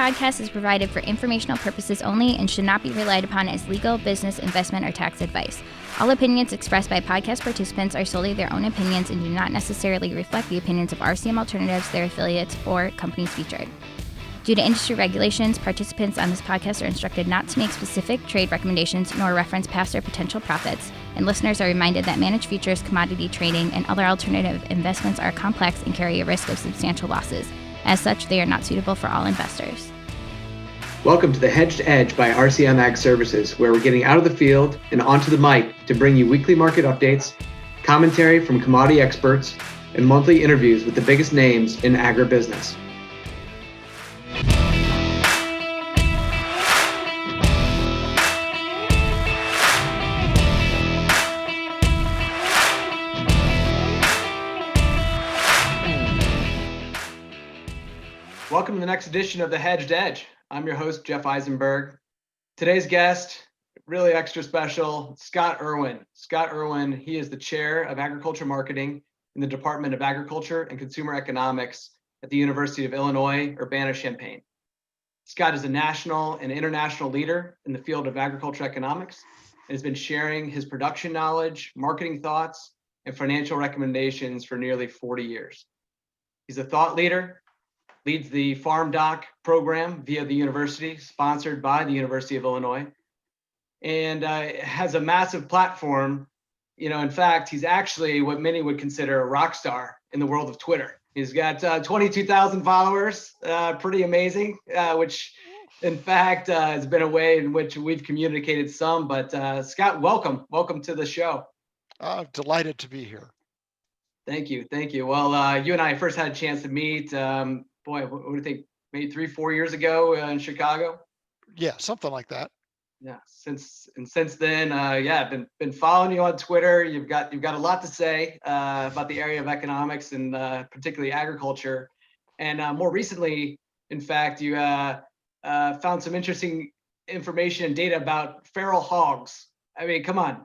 podcast is provided for informational purposes only and should not be relied upon as legal, business, investment, or tax advice. All opinions expressed by podcast participants are solely their own opinions and do not necessarily reflect the opinions of RCM Alternatives, their affiliates, or companies featured. Due to industry regulations, participants on this podcast are instructed not to make specific trade recommendations nor reference past or potential profits, and listeners are reminded that managed futures, commodity trading, and other alternative investments are complex and carry a risk of substantial losses. As such, they are not suitable for all investors. Welcome to the Hedged Edge by RCM Ag Services, where we're getting out of the field and onto the mic to bring you weekly market updates, commentary from commodity experts, and monthly interviews with the biggest names in agribusiness. Welcome to the next edition of the Hedged Edge. I'm your host, Jeff Eisenberg. Today's guest, really extra special, Scott Irwin. Scott Irwin, he is the chair of agriculture marketing in the Department of Agriculture and Consumer Economics at the University of Illinois Urbana Champaign. Scott is a national and international leader in the field of agriculture economics and has been sharing his production knowledge, marketing thoughts, and financial recommendations for nearly 40 years. He's a thought leader, leads the FarmDoc program via the university, sponsored by the University of Illinois, and has a massive platform. In fact, he's actually what many would consider a rock star in the world of Twitter. He's got 22,000 followers, pretty amazing, which in fact has been a way in which we've communicated some. But Scott, welcome to the show. Delighted to be here. Thank you. Well, you and I first had a chance to meet, what do you think, maybe 3-4 years ago in Chicago? Yeah, something like that. Yeah, since then, I've been following you on Twitter. You've got a lot to say about the area of economics and particularly agriculture. And more recently, in fact, you found some interesting information and data about feral hogs. I mean, come on,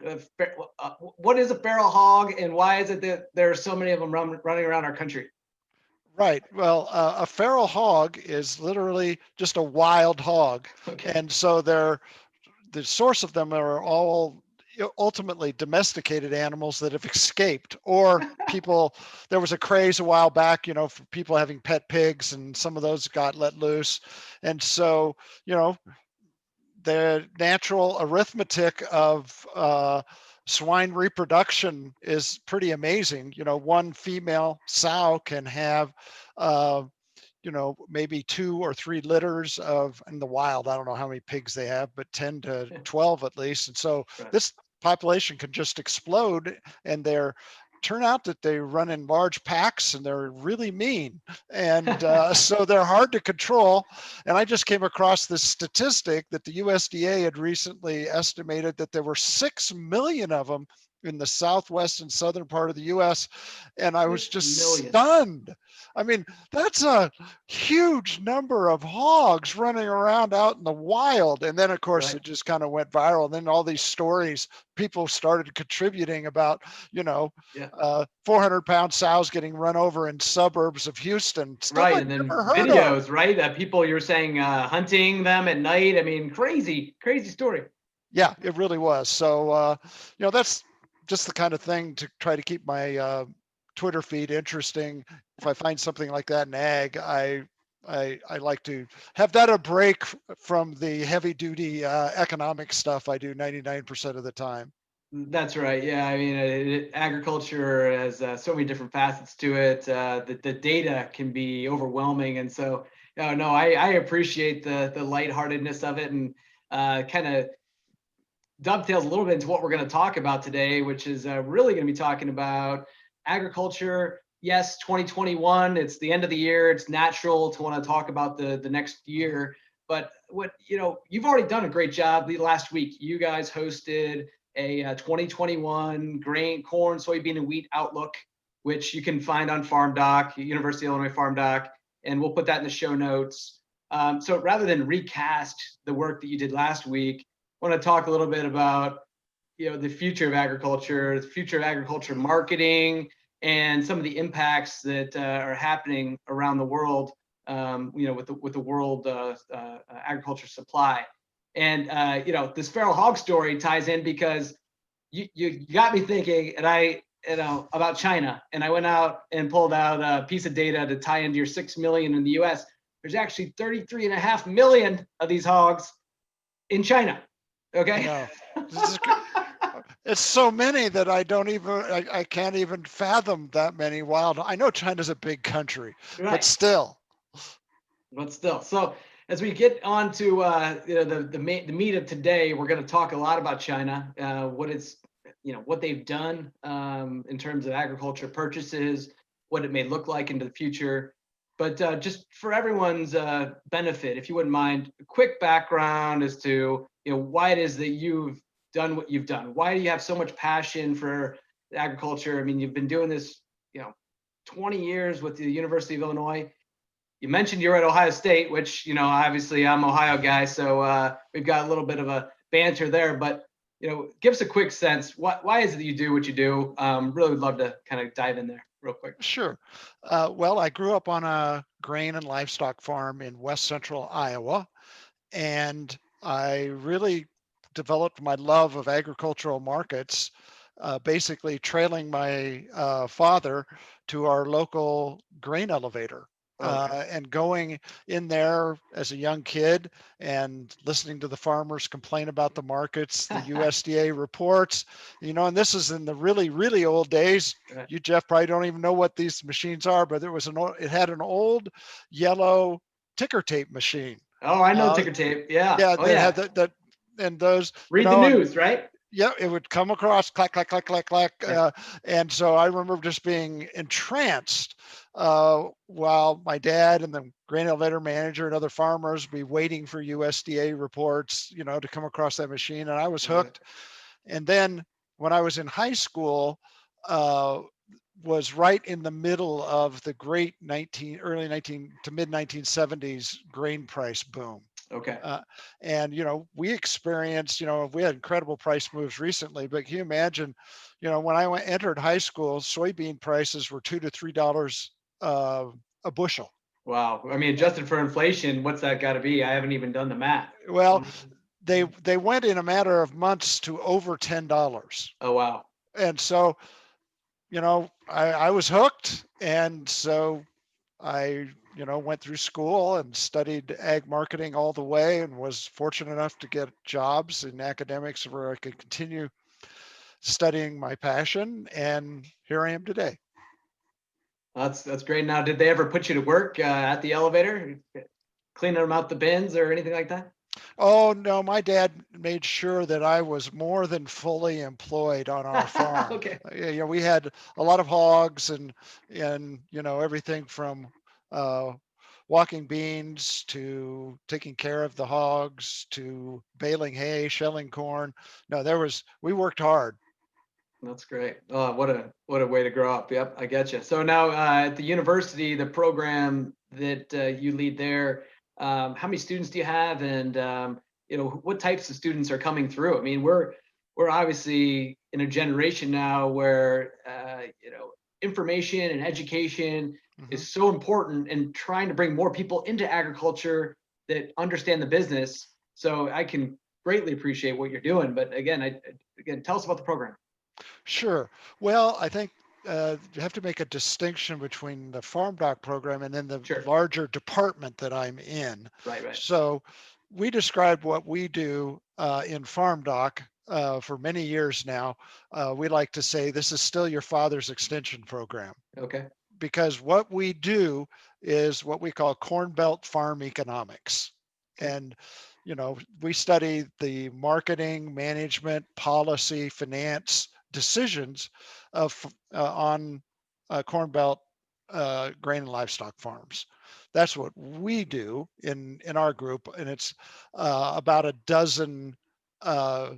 what is a feral hog, and why is it that there are so many of them running around our country? Right. Well, a feral hog is literally just a wild hog. Okay. And so the source of them are all ultimately domesticated animals that have escaped, or people. There was a craze a while back, for people having pet pigs, and some of those got let loose. And so, the natural arithmetic of swine reproduction is pretty amazing. One female sow can have, maybe 2 or 3 litters of, in the wild, I don't know how many pigs they have, but 10 to 12 at least. And so this population can just explode, and turn out that they run in large packs and they're really mean. And so they're hard to control. And I just came across this statistic that the USDA had recently estimated that there were 6 million of them in the southwest and southern part of the US. And I was just stunned. I mean, that's a huge number of hogs running around out in the wild. And then, of course, It just kind of went viral. And then all these stories, people started contributing about, 400-pound sows getting run over in suburbs of Houston. Stuff and then videos, right? People, you were saying hunting them at night. I mean, crazy story. Yeah, it really was. So, that's just the kind of thing to try to keep my Twitter feed interesting. If I find something like that in ag, I like to have that a break from the heavy duty economic stuff I do 99% of the time. That's right. Yeah, I mean, agriculture has so many different facets to it. The data can be overwhelming, and so I appreciate the lightheartedness of it, and kind of dovetails a little bit into what we're going to talk about today, which is really going to be talking about agriculture. Yes, 2021, it's the end of the year. It's natural to want to talk about the next year. But you've already done a great job. Last week, you guys hosted a 2021 grain, corn, soybean, and wheat outlook, which you can find on FarmDoc, University of Illinois FarmDoc, and we'll put that in the show notes. So rather than recast the work that you did last week, I want to talk a little bit about the future of agriculture, the future of agriculture marketing, and some of the impacts that are happening around the world with the world agriculture supply. And this feral hog story ties in because you got me thinking, and about China, and I went out and pulled out a piece of data to tie into your 6 million in the U.S. There's actually 33.5 million of these hogs in China. Okay. No, it's so many that I can't even fathom that many wild. I know China's a big country, right. but still. So as we get on to the meat of today, we're going to talk a lot about China, what they've done in terms of agriculture purchases, what it may look like into the future. But just for everyone's benefit, if you wouldn't mind, a quick background as to why it is that you've done what you've done. Why do you have so much passion for agriculture? I mean, you've been doing this 20 years with the University of Illinois. You mentioned you're at Ohio State, which, obviously I'm an Ohio guy, so we've got a little bit of a banter there. But, give us a quick sense. Why is it that you do what you do? Really would love to kind of dive in there real quick. Sure. Well, I grew up on a grain and livestock farm in west central Iowa, and I really developed my love of agricultural markets, basically trailing my father to our local grain elevator. Okay. And going in there as a young kid and listening to the farmers complain about the markets, the USDA reports, and this is in the really, really old days. Right. You, Jeff, probably don't even know what these machines are, but it had an old yellow ticker tape machine. Oh, I know ticker tape. Yeah. Yeah. Oh, they yeah. had that, and those. Read the news, right? Yeah, it would come across, clack, clack, clack, clack, clack. Yeah. And so I remember just being entranced while my dad and the grain elevator manager and other farmers be waiting for USDA reports, to come across that machine. And I was hooked. And then when I was in high school, was right in the middle of the great early 19 to mid 1970s grain price boom. Okay. And we experienced, we had incredible price moves recently, but can you imagine, when I entered high school, soybean prices were $2 to $3 a bushel. Wow. I mean, adjusted for inflation, what's that got to be? I haven't even done the math. Well, they went in a matter of months to over $10. Oh, wow. And so, I was hooked, and so I went through school and studied ag marketing all the way, and was fortunate enough to get jobs in academics where I could continue studying my passion, and here I am today. That's great. Now, did they ever put you to work at the elevator, cleaning them out the bins or anything like that? Oh no, my dad made sure that I was more than fully employed on our farm. Okay. We had a lot of hogs and everything from walking beans to taking care of the hogs to baling hay, shelling corn. No, we worked hard. That's great. Oh, what a way to grow up. Yep, I get you. So now at the university, the program that you lead there, how many students do you have, and what types of students are coming through? I mean, we're obviously in a generation now where information and education is so important, and trying to bring more people into agriculture that understand the business. So I can greatly appreciate what you're doing. But again, tell us about the program. Sure. Well, I think you have to make a distinction between the FarmDoc program and then the Sure. larger department that I'm in. Right. So we describe what we do in FarmDoc for many years now. We like to say this is still your father's extension program. Okay. Because what we do is what we call Corn Belt farm economics. Okay. And we study the marketing, management, policy, finance decisions on Corn Belt grain and livestock farms. That's what we do in our group, and it's about a dozen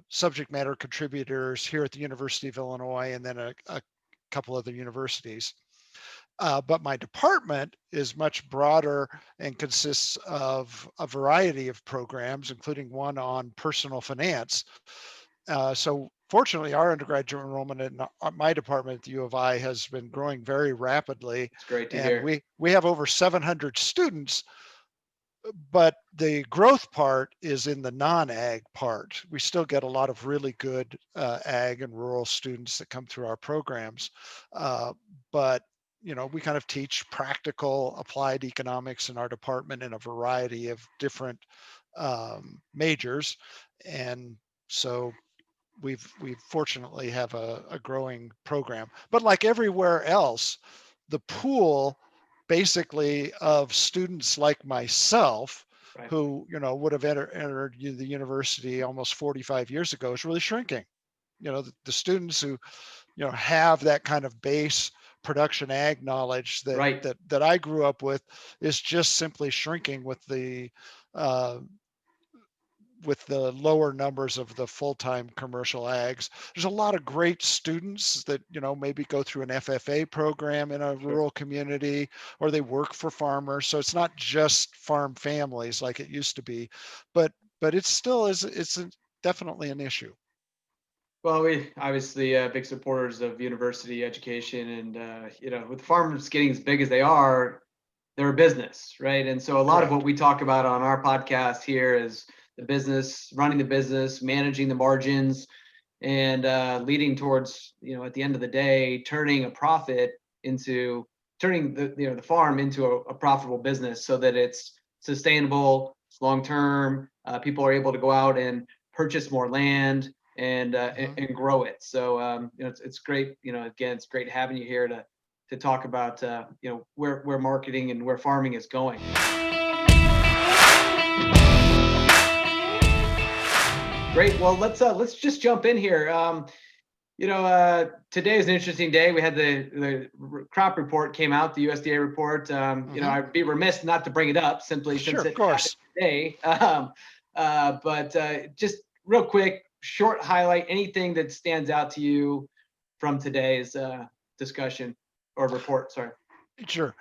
subject matter contributors here at the University of Illinois, and then a couple other universities. But my department is much broader and consists of a variety of programs, including one on personal finance. So fortunately, our undergraduate enrollment in my department at the U of I has been growing very rapidly. It's great to And hear. we have over 700 students, but the growth part is in the non-ag part. We still get a lot of really good ag and rural students that come through our programs. But we kind of teach practical applied economics in our department in a variety of different majors. And so we fortunately have a growing program. But like everywhere else, the pool basically of students like myself Right. who would have entered the university almost 45 years ago is really shrinking. The students who have that kind of base production ag knowledge that Right. that I grew up with is just simply shrinking uh, with the lower numbers of the full-time commercial ags. There's a lot of great students that maybe go through an FFA program in a Sure. rural community, or they work for farmers. So it's not just farm families like it used to be, but it still is. Definitely an issue. Well, we obviously big supporters of university education, and with farmers getting as big as they are, they're a business, right? And so a lot of what Correct. we talk about on our podcast here is the business, running the business, managing the margins, and leading towards, at the end of the day, turning a profit into turning the farm into a profitable business so that it's sustainable, it's long term. People are able to go out and purchase more land and grow it. So it's great. Again, it's great having you here to talk about where marketing and where farming is going. Great. Well, let's just jump in here. Today is an interesting day. We had the crop report came out, the USDA report. I'd be remiss not to bring it up simply Sure, since of it happened course. today. But just real quick, short highlight, anything that stands out to you from today's discussion or report. Sorry. Sure.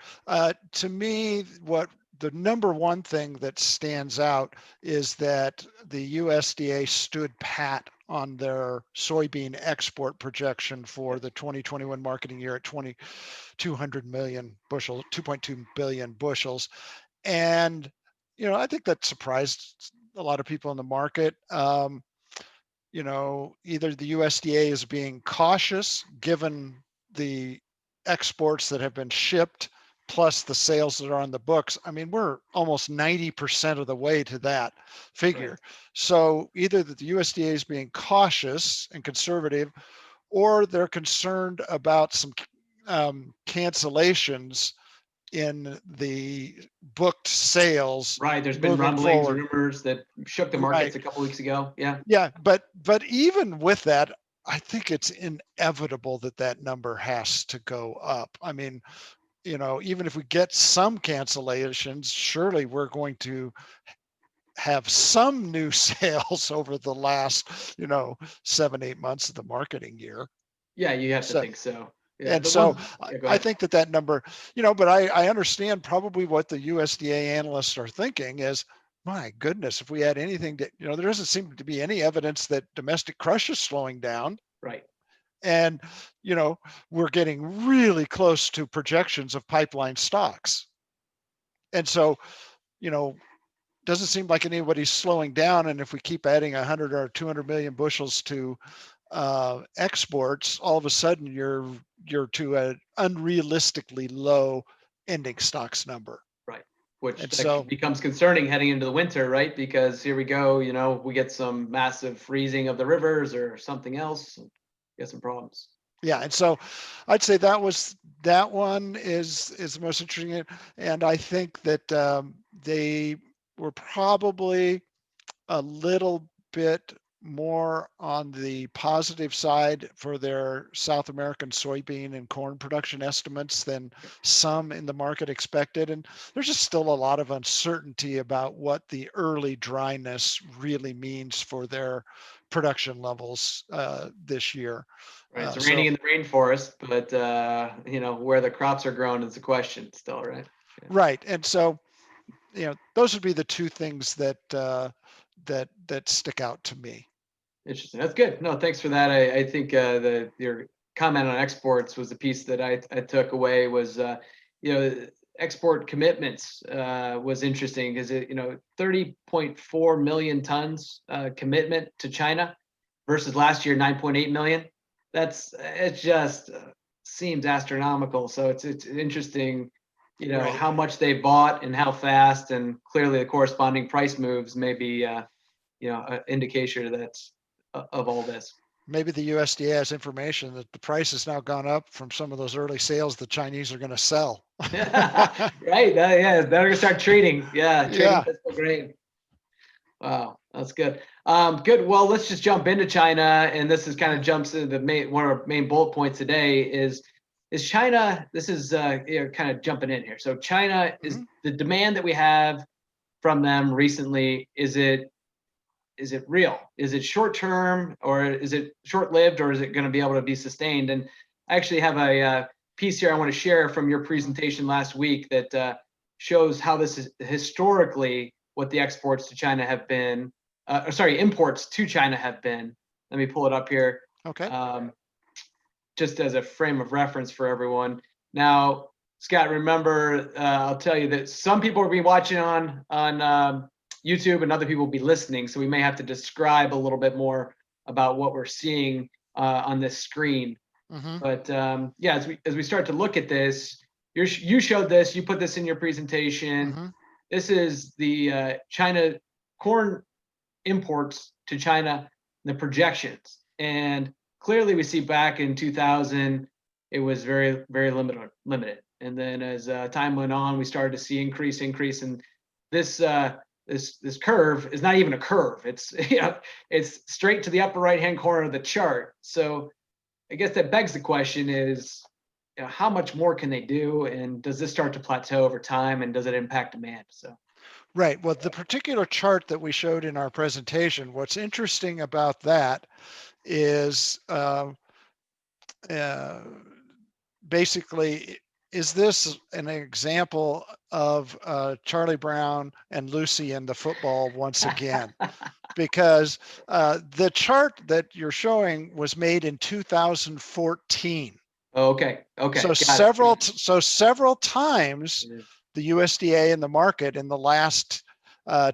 To me, what the number one thing that stands out is that the USDA stood pat on their soybean export projection for the 2021 marketing year at 200 million bushels, 2.2 billion bushels. And, I think that surprised a lot of people in the market. Either the USDA is being cautious given the exports that have been shipped plus the sales that are on the books. I mean, we're almost 90% of the way to that figure. Right. So either that the USDA is being cautious and conservative, or they're concerned about some cancellations in the booked sales Right. There's been moving rumblings, forward. rumors that shook the markets Right. a couple weeks ago. Yeah. Yeah, but even with that, I think it's inevitable that that number has to go up. I mean, even if we get some cancellations, surely we're going to have some new sales over the last, 7, 8 months of the marketing year. Yeah. You have to So, think so. Yeah. and The so one. Yeah. Go I ahead. think that number, but I understand probably what the USDA analysts are thinking is, my goodness, if we had anything that, there doesn't seem to be any evidence that domestic crush is slowing down. Right. And, we're getting really close to projections of pipeline stocks. And so, doesn't seem like anybody's slowing down. And if we keep adding 100 or 200 million bushels to exports, all of a sudden you're to an unrealistically low ending stocks number. Right. Which And so, becomes concerning heading into the winter, right? Because here we go, we get some massive freezing of the rivers or something else, get some problems. yeah, and so I'd say that one is the most interesting, and I think that they were probably a little bit more on the positive side for their South American soybean and corn production estimates than some in the market expected. And there's just still a lot of uncertainty about what the early dryness really means for their production levels this year. Right. It's So raining in the rainforest, but where the crops are grown is a question still, right? Yeah. right, and so those would be the two things that stick out to me. Interesting. That's good. No, thanks for that. I think your comment on exports was the piece that I took away was, export commitments was interesting because 30.4 million tons commitment to China versus last year 9.8 million. It just seems astronomical. So it's interesting, Right. how much they bought and how fast, and clearly the corresponding price moves may be an indication that's of all this. Maybe the USDA has information that the price has now gone up from some of those early sales the Chinese are going to sell. Right. Yeah. They're going to start trading. Yeah. Trading Yeah. physical grain. Wow. That's good. Good. Well, let's just jump into China. And this is kind of jumps into one of our main bullet points today is China. This is kind of jumping in here. So China is the demand that we have from them recently. Is it real? Is it short term, or is it short lived, or is it going to be able to be sustained? And I actually have a piece here I want to share from your presentation last week that shows how this is historically what the exports to China have been. Imports to China have been. Let me pull it up here. Okay. Just as a frame of reference for everyone. Now, Scott, remember, I'll tell you that some people will be watching on YouTube and other people will be listening. So we may have to describe a little bit more about what we're seeing on this screen. But as we start to look at this, you showed this, you put this in your presentation. This is the China corn imports to China, the projections. And clearly we see back in 2000, it was very, very limited. And then as time went on, we started to see increase. And this curve is not even a curve. It's it's straight to the upper right hand corner of the chart. So I guess that begs the question is, how much more can they do, and does this start to plateau over time, and does it impact demand? So right. Well, the particular chart that we showed in our presentation, what's interesting about that is basically, is this an example of Charlie Brown and Lucy and the football once again? Because the chart that you're showing was made in 2014. Oh, okay. So several times the USDA and the market in the last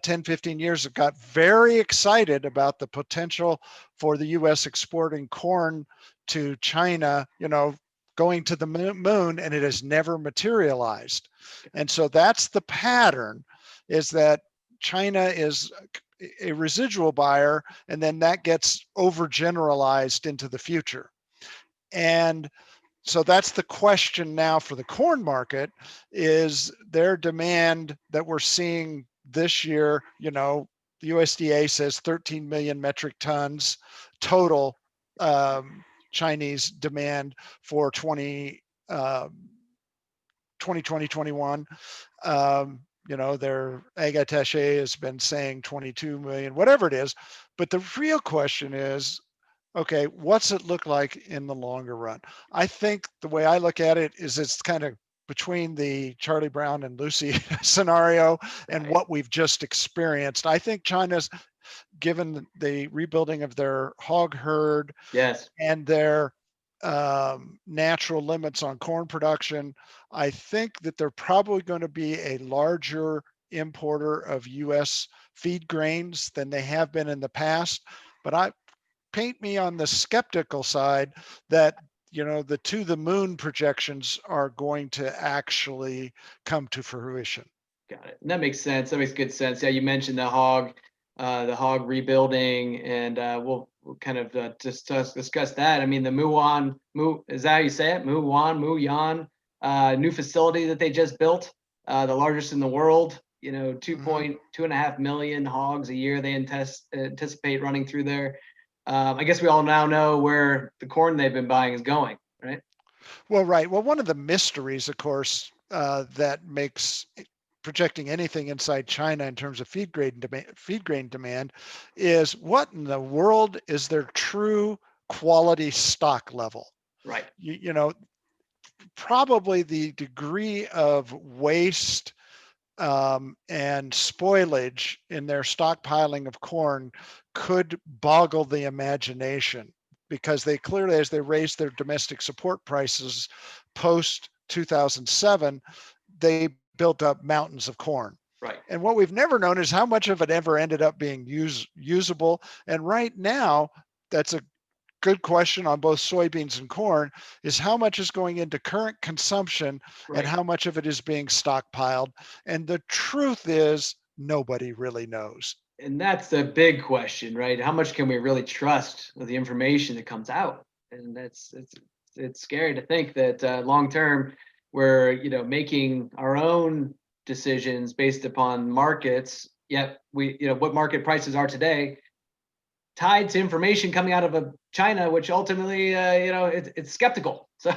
10, 15 years have got very excited about the potential for the U.S. exporting corn to China, going to the moon, and it has never materialized. And so that's the pattern, is that China is a residual buyer, and then that gets overgeneralized into the future. And so that's the question now for the corn market, is their demand that we're seeing this year, the USDA says 13 million metric tons total Chinese demand for 2020-21. Their ag attaché has been saying 22 million, whatever it is. But the real question is, okay, what's it look like in the longer run? I think the way I look at it is it's kind of between the Charlie Brown and Lucy scenario and what we've just experienced. I think China's, given the rebuilding of their hog herd, yes, and their natural limits on corn production, I think that they're probably going to be a larger importer of U.S. feed grains than they have been in the past. But paint me on the skeptical side that the to the moon projections are going to actually come to fruition. Got it. And that makes sense. That makes good sense. Yeah, you mentioned the hog rebuilding, and we'll kind of discuss that. I mean, the is that how you say it? Muyan new facility that they just built, the largest in the world. 2.5 million hogs a year they anticipate running through there. I guess we all now know where the corn they've been buying is going, right? Well, right. Well, one of the mysteries, of course, that makes projecting anything inside China in terms of feed grain demand is, what in the world is their true quality stock level? Right. Probably the degree of waste and spoilage in their stockpiling of corn could boggle the imagination, because they clearly, as they raised their domestic support prices post 2007, they built up mountains of corn. Right. And what we've never known is how much of it ever ended up being usable. And right now, that's a good question on both soybeans and corn, is how much is going into current consumption Right. and how much of it is being stockpiled. And the truth is, nobody really knows. And that's the big question, right? How much can we really trust the information that comes out? And it's scary to think that long term we're making our own decisions based upon markets. Yet we what market prices are today tied to information coming out of China, which ultimately it's skeptical. So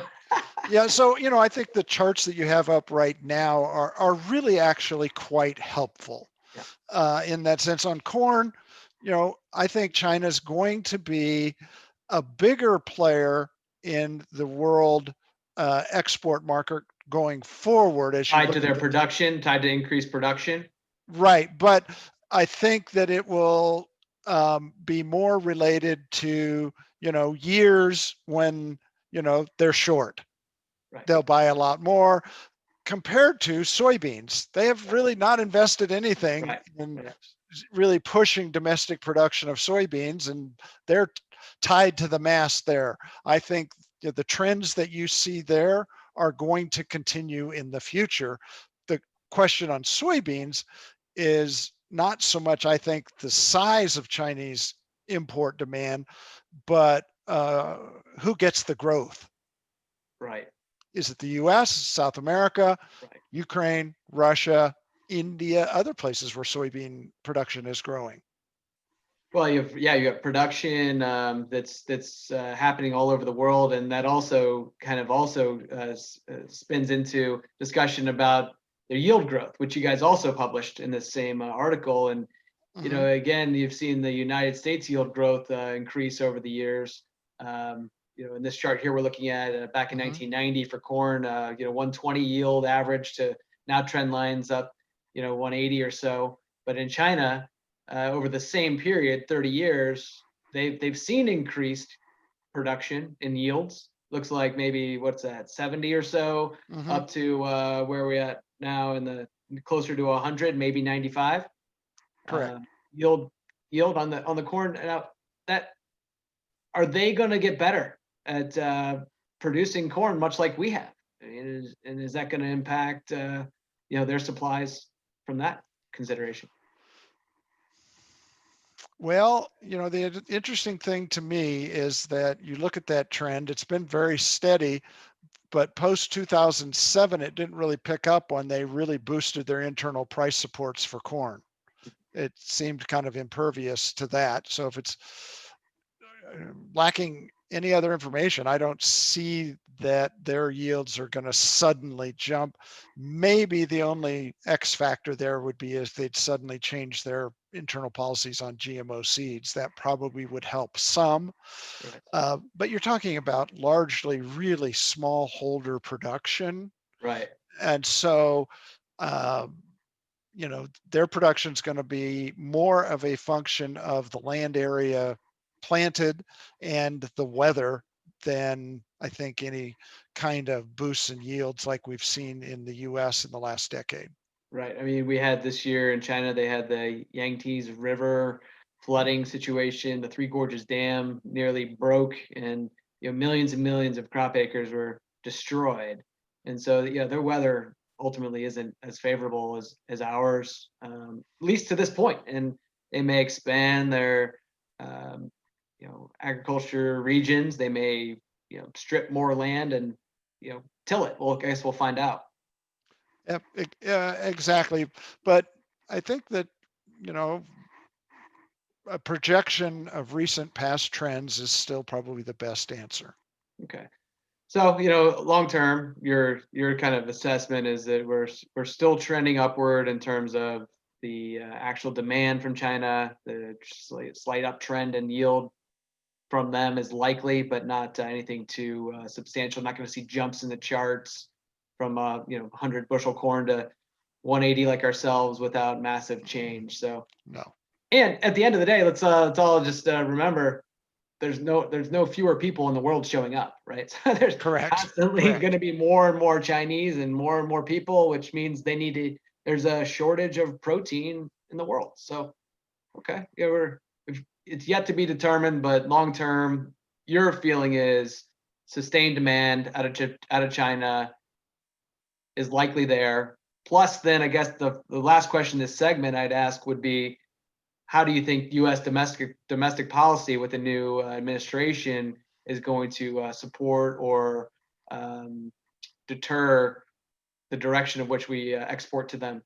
yeah, so I think the charts that you have up right now are really actually quite helpful. In that sense. On corn, I think China's going to be a bigger player in the world export market going forward. As you tied to their production, tied to increased production. Right, but I think that it will be more related to years when they're short. Right. They'll buy a lot more. Compared to soybeans, they have really not invested anything in really pushing domestic production of soybeans, and they're tied to the mast there. I think the trends that you see there are going to continue in the future. The question on soybeans is not so much, I think, the size of Chinese import demand, but who gets the growth? Right. Is it the US, South America, right. Ukraine, Russia, India, other places where soybean production is growing? Well, you have production that's happening all over the world, and that also spins into discussion about their yield growth, which you guys also published in this same article. And again, you've seen the United States yield growth increase over the years. In this chart here, we're looking at back in 1990 for corn, 120 yield average to now trend lines up, 180 or so. But in China, over the same period, 30 years, they've seen increased production in yields. Looks like maybe what's that, 70 or so, up to where we're at now in the closer to 100, maybe 95. Correct. Yield on the corn. Now, that are they going to get better at producing corn, much like we have? And is that going to impact their supplies from that consideration? Well, the interesting thing to me is that you look at that trend, it's been very steady, but post 2007, it didn't really pick up when they really boosted their internal price supports for corn. It seemed kind of impervious to that. So if it's lacking any other information, I don't see that their yields are going to suddenly jump. Maybe the only X factor there would be if they'd suddenly change their internal policies on GMO seeds. That probably would help some. Right. But you're talking about largely really smallholder production. Right. And so, their production is going to be more of a function of the land area planted and the weather than I think any kind of boosts in yields like we've seen in the US in the last decade. Right. I mean, we had this year in China, they had the Yangtze River flooding situation. The Three Gorges Dam nearly broke, and millions and millions of crop acres were destroyed. And so their weather ultimately isn't as favorable as ours, at least to this point. And they may expand their agriculture regions. They may strip more land and till it. Well, I guess we'll find out. Yep, exactly. But I think that a projection of recent past trends is still probably the best answer. Okay. So, long term, your kind of assessment is that we're still trending upward in terms of the actual demand from China. The slight uptrend in yield from them is likely, but not anything too substantial. Not going to see jumps in the charts from 100 bushel corn to 180 like ourselves without massive change. So No. And at the end of the day, let's all just remember there's no fewer people in the world showing up, right? So there's Correct. constantly going to be more and more Chinese and more people, which means there's a shortage of protein in the world. So, okay, yeah, it's yet to be determined, but long term, your feeling is sustained demand out of China is likely there. Plus, then I guess the last question this segment I'd ask would be, how do you think U.S. domestic policy with the new administration is going to support or deter the direction of which we export to them?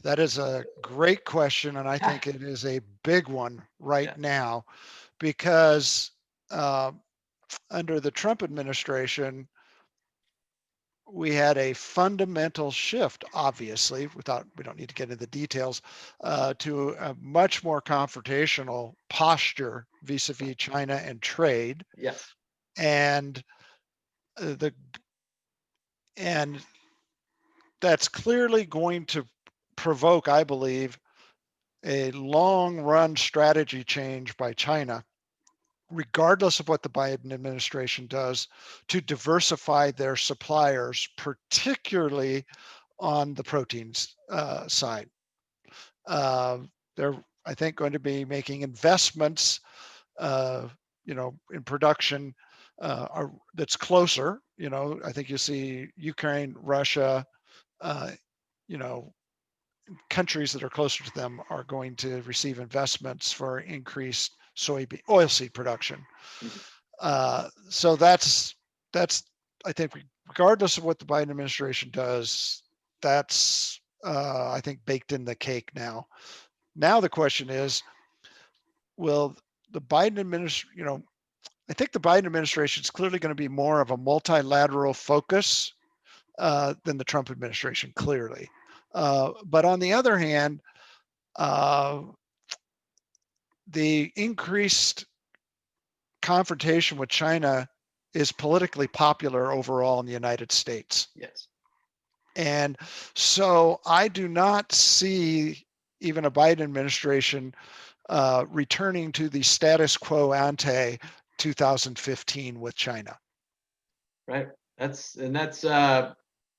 That is a great question, and I think it is a big one right now, because under the Trump administration, we had a fundamental shift, obviously, we don't need to get into the details, to a much more confrontational posture vis-a-vis China and trade. Yes. And and that's clearly going to provoke, I believe, a long run strategy change by China, regardless of what the Biden administration does, to diversify their suppliers, particularly on the proteins side. They're, I think, going to be making investments, in production that's closer. I think you see Ukraine, Russia, countries that are closer to them are going to receive investments for increased soybean oilseed production. So that's I think, regardless of what the Biden administration does, that's I think baked in the cake now. Now the question is, will the Biden administration, I think the Biden administration is clearly going to be more of a multilateral focus than the Trump administration, clearly. But on the other hand, the increased confrontation with China is politically popular overall in the United States. Yes. And so I do not see even a Biden administration returning to the status quo ante 2015 with China. Right. That's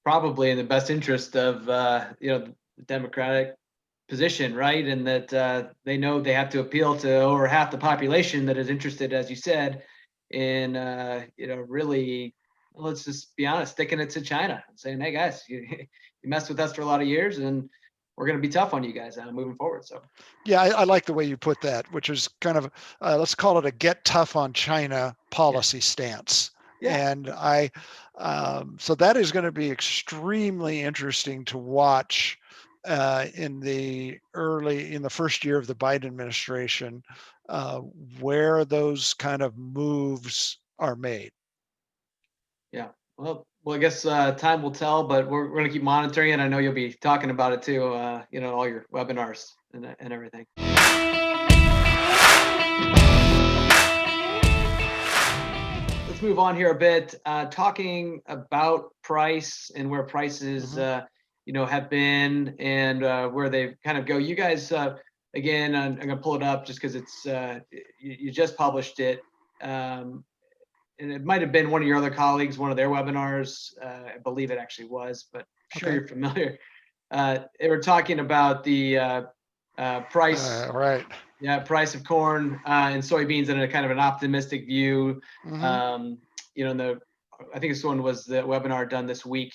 probably in the best interest of the Democratic position, right? And that they know they have to appeal to over half the population that is interested, as you said, in really, let's just be honest, sticking it to China, saying, hey guys, you messed with us for a lot of years, and we're going to be tough on you guys moving forward. So yeah, I like the way you put that, which is kind of let's call it a get tough on China policy stance. Yeah. And so that is going to be extremely interesting to watch in the first year of the Biden administration, where those kind of moves are made. Yeah. Well, I guess time will tell, but we're going to keep monitoring it. I know you'll be talking about it too, all your webinars and everything. Let's move on here a bit, talking about price and where prices, have been and where they kind of go. You guys, again, I'm going to pull it up just because it's you just published it. And it might have been one of your other colleagues, one of their webinars. I believe it actually was, but I'm sure you're familiar. They were talking about the price, right? Yeah, price of corn and soybeans in a kind of an optimistic view. I think this one was the webinar done this week,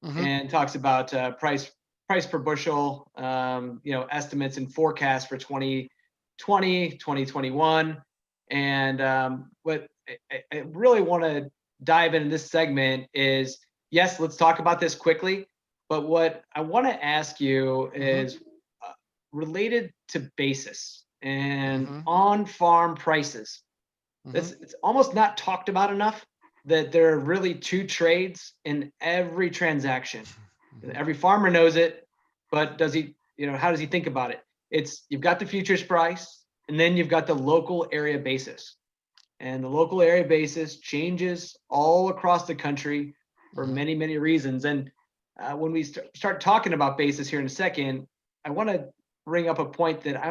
and talks about price per bushel, estimates and forecasts for 2020, 2021, and what I really want to dive into this segment is, yes, let's talk about this quickly, but what I want to ask you is related to basis and on-farm prices. It's almost not talked about enough that there are really two trades in every transaction. Every farmer knows it, but does he, how does he think about it? You've got the futures price, and then you've got the local area basis. And the local area basis changes all across the country for many, many reasons. And when we start talking about basis here in a second, I want to bring up a point that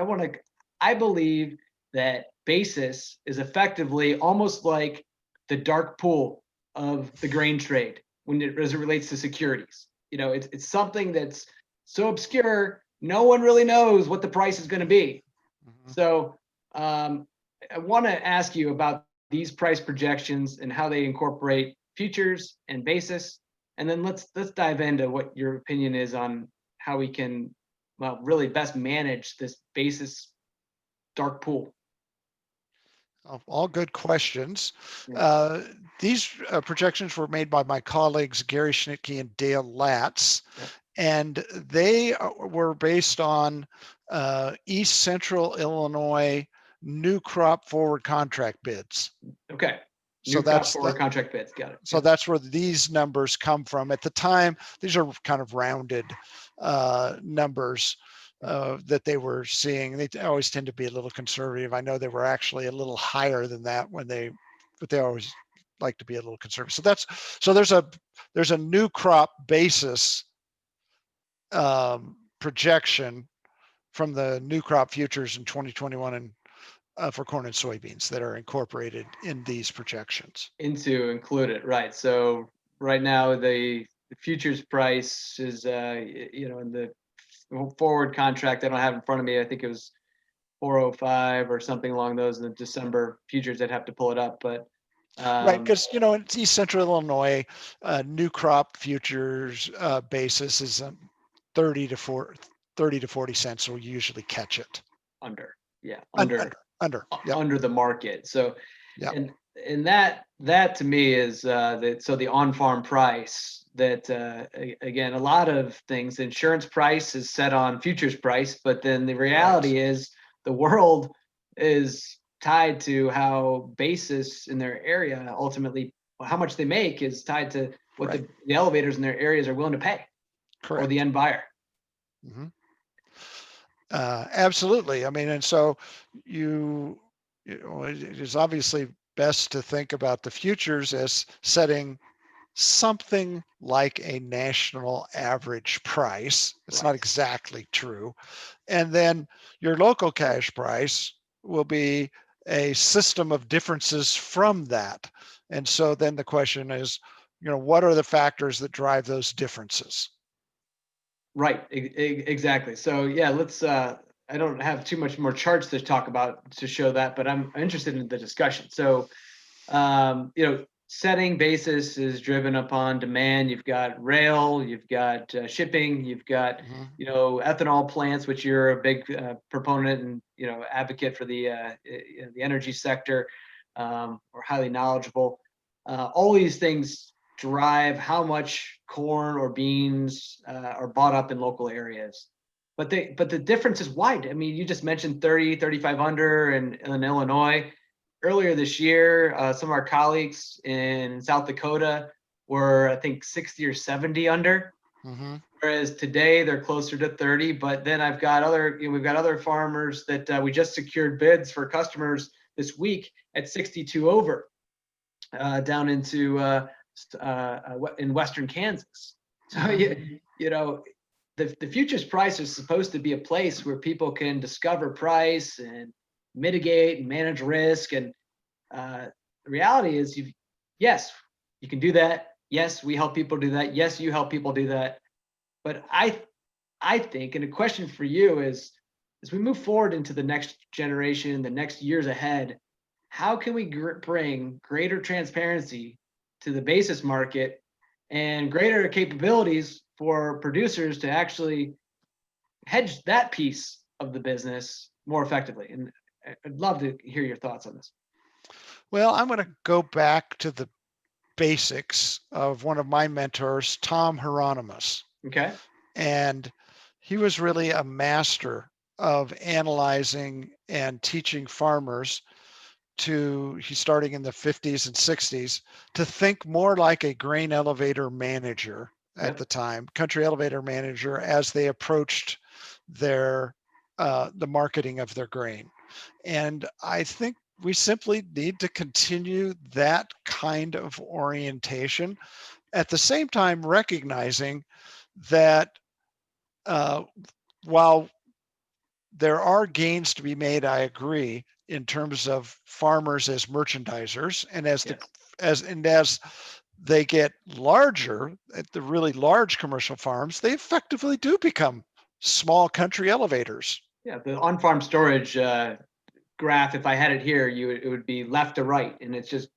I believe that basis is effectively almost like the dark pool of the grain trade as it relates to securities. It's something that's so obscure, no one really knows what the price is going to be. Mm-hmm. So I want to ask you about these price projections and how they incorporate futures and basis. And then let's dive into what your opinion is on how we can really best manage this basis dark pool. All good questions. These projections were made by my colleagues Gary Schnittke and Dale Latz, and they were based on East Central Illinois new crop forward contract bids. Okay. So that's forward contract bids. Got it. So that's where these numbers come from. At the time, these are kind of rounded numbers that they were seeing. They always tend to be a little conservative. I know they were actually a little higher than that but they always like to be a little conservative. So there's a new crop basis projection from the new crop futures in 2021 and for corn and soybeans that are incorporated in these projections. Included, right? So right now the futures price is in the forward contract I don't have in front of me. I think it was 405 or something along those in the December futures. I'd have to pull it up, but right, because it's East Central Illinois new crop futures basis is 30 to 40 cents will usually catch it. Under the market. So and that to me is the on-farm price that again, a lot of things, insurance price is set on futures price, but then the reality is the world is tied to how basis in their area, ultimately how much they make is tied to what the elevators in their areas are willing to pay. Correct. Or the end buyer. Mm-hmm. Absolutely. I mean, and so it is obviously best to think about the futures as setting something like a national average price. It's not exactly true. And then your local cash price will be a system of differences from that. And so then the question is, what are the factors that drive those differences? Right, exactly. So let's, I don't have too much more charts to talk about to show that, but I'm interested in the discussion. So, setting basis is driven upon demand. You've got rail, you've got shipping, you've got, ethanol plants, which you're a big proponent and, advocate for the energy sector, or highly knowledgeable. All these things drive how much corn or beans are bought up in local areas. But the difference is wide. I mean, you just mentioned 30, 35 under in Illinois. Earlier this year, some of our colleagues in South Dakota were, I think, 60 or 70 under. Mm-hmm. Whereas today they're closer to 30. But then we've got other farmers that we just secured bids for customers this week at 62 over, down into in Western Kansas. So the futures price is supposed to be a place where people can discover price and mitigate and manage risk. And the reality is, yes, you can do that. Yes, we help people do that. Yes, you help people do that. But I think, and a question for you is, as we move forward into the next generation, the next years ahead, how can we bring greater transparency to the basis market and greater capabilities for producers to actually hedge that piece of the business more effectively? And I'd love to hear your thoughts on this. Well, I'm going to go back to the basics of one of my mentors, Tom Hieronymus. Okay. And he was really a master of analyzing and teaching farmers he's starting in the 50s and 60s, to think more like a grain elevator manager at the time, country elevator manager, as they approached the marketing of their grain. And I think we simply need to continue that kind of orientation at the same time recognizing that while there are gains to be made, I agree, in terms of farmers as merchandisers, and as as they get larger, at the really large commercial farms, they effectively do become small country elevators. Yeah, the on-farm storage graph, if I had it here, it would be left to right, and it's just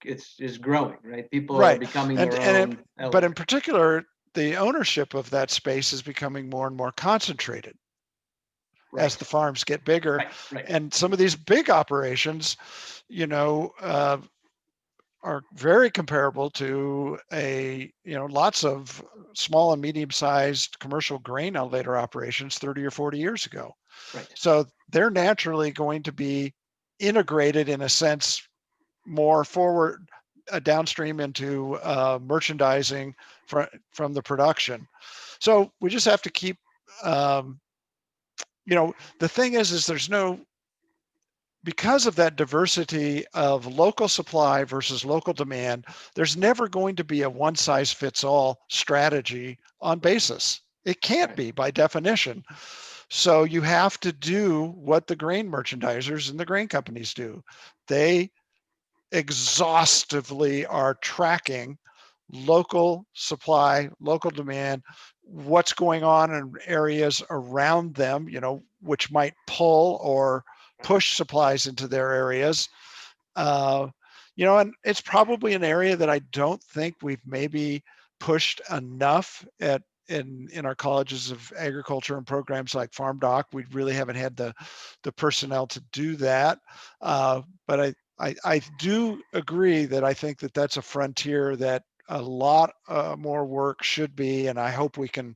growing, right? People are becoming their own. But in particular, the ownership of that space is becoming more and more concentrated as the farms get bigger. And some of these big operations, are very comparable to lots of small and medium-sized commercial grain elevator operations 30 or 40 years ago. Right. So they're naturally going to be integrated in a sense more forward downstream into merchandising from the production. So we just have to keep, the thing is there's no, because of that diversity of local supply versus local demand, there's never going to be a one-size-fits-all strategy on basis. It can't be by definition. So you have to do what the grain merchandisers and the grain companies do. They exhaustively are tracking local supply, local demand, what's going on in areas around them, which might pull or push supplies into their areas. And it's probably an area that I don't think we've maybe pushed enough in our colleges of agriculture and programs like FarmDoc. We really haven't had the personnel to do that. But I do agree that I think that that's a frontier that a lot more work should be, and I hope we can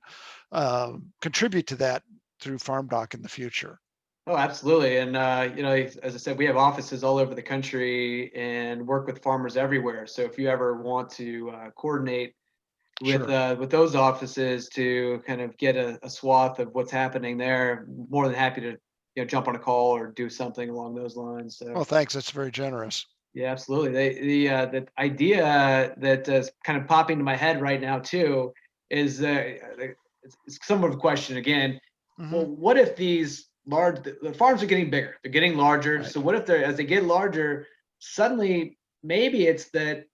contribute to that through FarmDoc in the future. Oh, absolutely. And, as I said, we have offices all over the country and work with farmers everywhere. So if you ever want to coordinate with those offices to kind of get a swath of what's happening there, more than happy to jump on a call or do something along those lines. So. Oh, thanks. That's very generous. Yeah, absolutely. The idea that is kind of popping to my head right now too is it's somewhat of a question again. Mm-hmm. Well, what if these the farms are getting bigger, they're getting larger. Right. So what if as they get larger, suddenly maybe it's that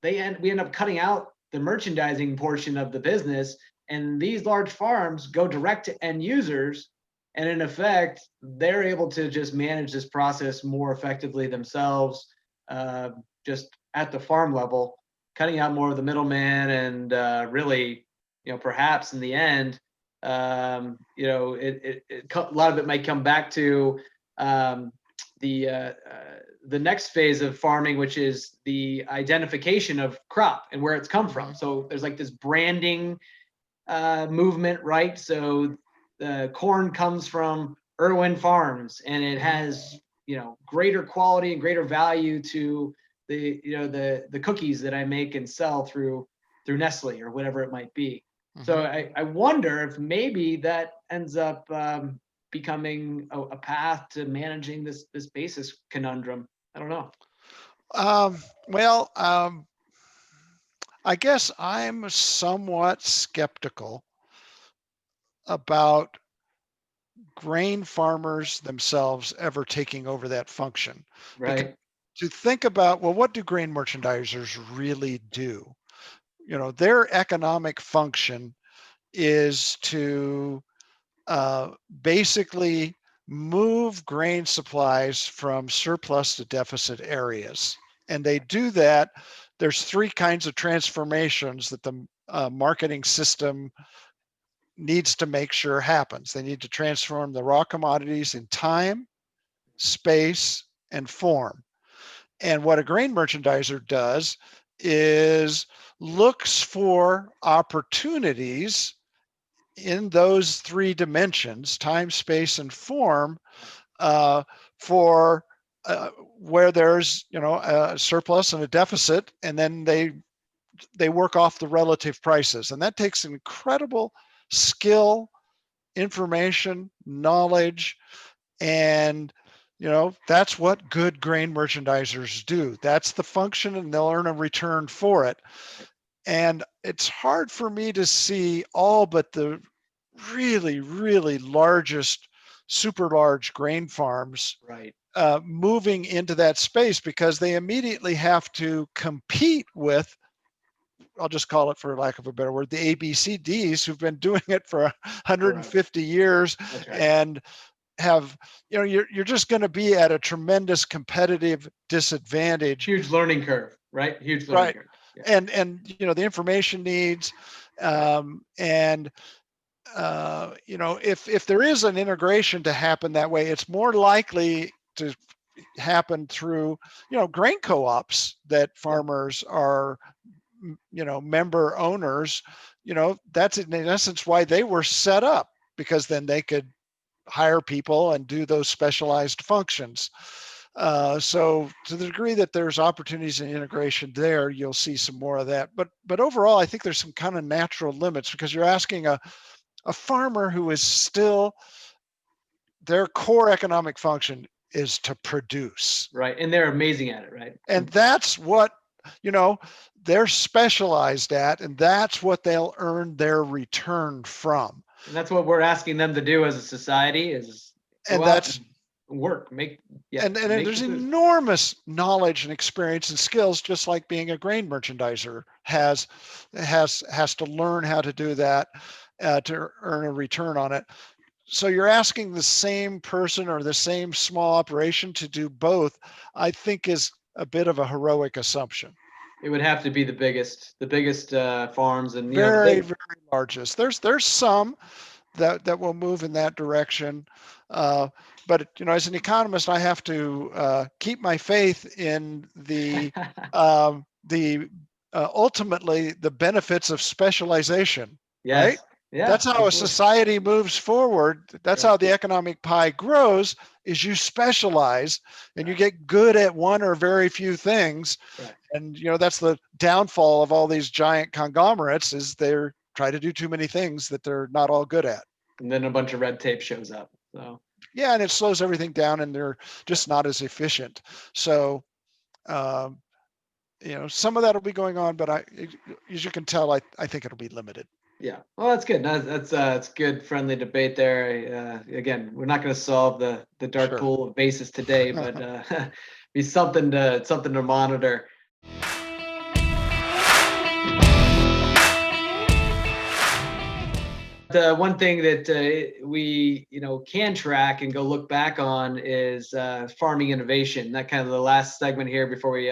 we end up cutting out the merchandising portion of the business, and these large farms go direct to end users, and in effect, they're able to just manage this process more effectively themselves, just at the farm level, cutting out more of the middleman, and really, perhaps in the end, a lot of it might come back to the next phase of farming, which is the identification of crop and where it's come from. So there's like this branding movement, right? So the corn comes from Irwin Farms, and it has greater quality and greater value to the cookies that I make and sell through Nestle or whatever it might be. So I wonder if maybe that ends up becoming a path to managing this basis conundrum. I don't know. I guess I'm somewhat skeptical about grain farmers themselves ever taking over that function. Right. Because to think about, well, what do grain merchandisers really do? Their economic function is to basically move grain supplies from surplus to deficit areas. And they do that. There's three kinds of transformations that the marketing system needs to make sure happens. They need to transform the raw commodities in time, space, and form. And what a grain merchandiser does is looks for opportunities in those three dimensions, time, space, and form, for where there's a surplus and a deficit, and then they work off the relative prices. And that takes incredible skill, information, knowledge, and that's what good grain merchandisers do. That's the function, and they'll earn a return for it. And it's hard for me to see all but the really, really largest, super large grain farms Right. moving into that space, because they immediately have to compete with, I'll just call it, for lack of a better word, the ABCDs who've been doing it for 150 years. That's right. And have, you're just going to be at a tremendous competitive disadvantage. Huge learning curve, right? Huge learning curve. Yeah. And the information needs, and if there is an integration to happen that way, it's more likely to happen through grain co-ops that farmers are member owners. That's in essence why they were set up, because then they could hire people and do those specialized functions. So to the degree that there's opportunities in integration there, you'll see some more of that. But overall, I think there's some kind of natural limits, because you're asking a farmer who is still, their core economic function is to produce. Right. And they're amazing at it, right? And that's what, they're specialized at, and that's what they'll earn their return from. And that's what we're asking them to do as a society, is and that's work, and there's enormous knowledge and experience and skills, just like being a grain merchandiser has to learn how to do that to earn a return on it. So you're asking the same person or the same small operation to do both, I think is a bit of a heroic assumption. It would have to be the biggest farms, and very largest. There's some that will move in that direction. But as an economist, I have to keep my faith in the ultimately the benefits of specialization. Yes. Right? Yeah, that's how a society moves forward. That's how the economic pie grows, is you specialize and you get good at one or very few things. Right. And that's the downfall of all these giant conglomerates, is they're try to do too many things that they're not all good at. And then a bunch of red tape shows up. So yeah, and it slows everything down, and they're just not as efficient. So some of that will be going on, but as you can tell, I think it'll be limited. Yeah, well, that's good. That's good, friendly debate there. Again, we're not going to solve the dark pool of basis today, but be something to monitor. The one thing that we can track and go look back on is farming innovation. That kind of the last segment here before we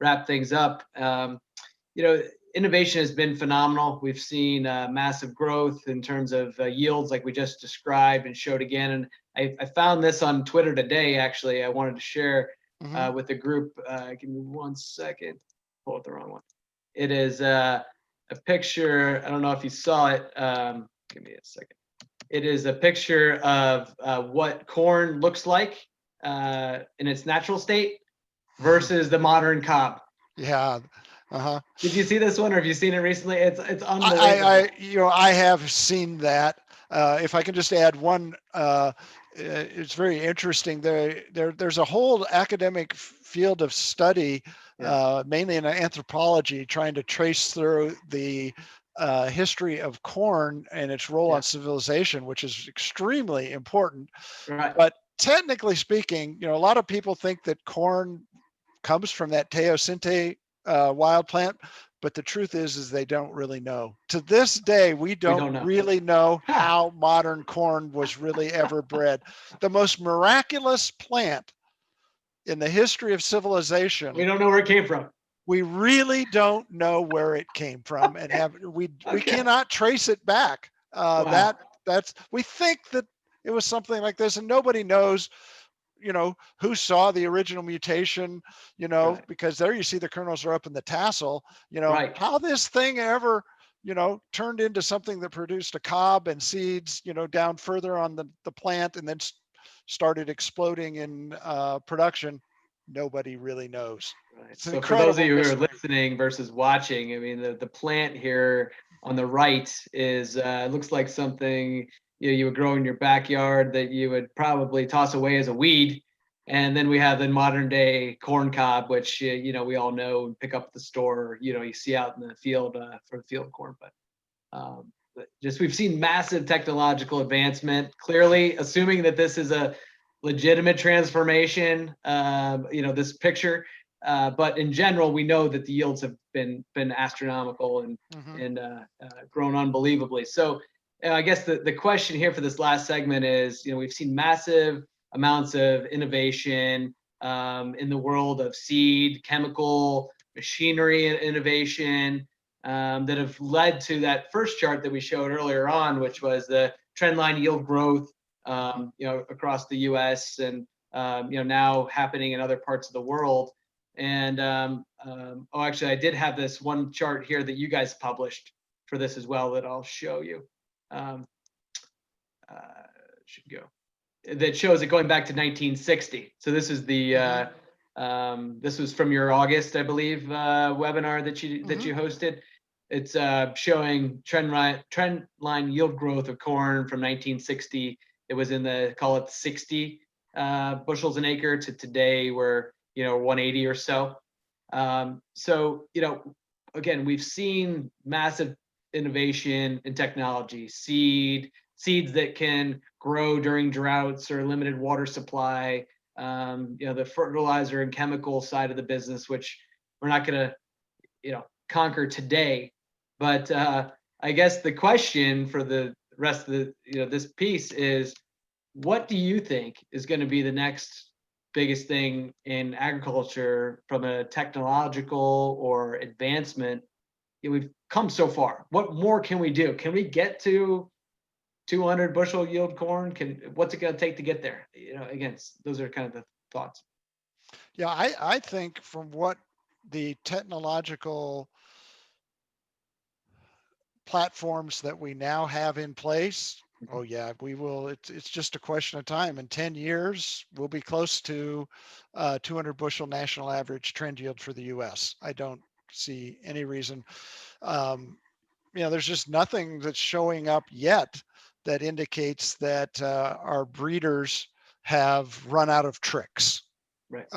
wrap things up. Innovation has been phenomenal. We've seen massive growth in terms of yields, like we just described and showed again. And I found this on Twitter today. Actually, I wanted to share with the group. Give me 1 second. Pull up the wrong one. It is a picture. I don't know if you saw it. Give me a second. It is a picture of what corn looks like in its natural state versus the modern cob. Yeah. Did you see this one, or have you seen it recently? It's unbelievable. I have seen that. If I can just add one, it's very interesting. There's a whole academic field of study, mainly in anthropology, trying to trace through the history of corn and its role on civilization, which is extremely important. Right. But technically speaking, a lot of people think that corn comes from that teosinte wild plant, but the truth is they don't really know. To this day, we don't really know how modern corn was really ever bred. The most miraculous plant in the history of civilization. We don't know where it came from. We really don't know where it came from, and we cannot trace it back. Wow. We think that it was something like this, and nobody knows who saw the original mutation, because there you see the kernels are up in the tassel, how this thing ever, turned into something that produced a cob and seeds, down further on the plant and then started exploding in production. Nobody really knows. Right. So for those of you who are listening versus watching, I mean, the plant here on the right is looks like something you would grow in your backyard that you would probably toss away as a weed. And then we have the modern day corn cob, which, we all know and pick up at the store, you see out in the field for the field corn. But just we've seen massive technological advancement, clearly assuming that this is a legitimate transformation, this picture. But in general, we know that the yields have been astronomical and grown unbelievably. So I guess the question here for this last segment is, we've seen massive amounts of innovation in the world of seed, chemical, machinery innovation that have led to that first chart that we showed earlier on, which was the trend line yield growth, across the U.S. and now happening in other parts of the world. And actually, I did have this one chart here that you guys published for this as well that I'll show you. Should go. That shows it going back to 1960. So this is the this was from your August, I believe, webinar that you hosted. It's showing trend line yield growth of corn from 1960. It was in the, call it 60 bushels an acre to today we're 180 or so. So again, we've seen massive innovation in technology, seeds that can grow during droughts or limited water supply, the fertilizer and chemical side of the business, which we're not going to, conquer today. But I guess the question for the rest of the, this piece is, what do you think is going to be the next biggest thing in agriculture from a technological or advancement? We've come so far. What more can we do? Can we get to 200 bushel yield corn? What's it going to take to get there? Again, those are kind of the thoughts. Yeah, I think from what the technological platforms that we now have in place, oh yeah, we will. It's just a question of time. In 10 years, we'll be close to 200 bushel national average trend yield for the U.S. I don't see any reason. There's just nothing that's showing up yet that indicates that our breeders have run out of tricks. Right.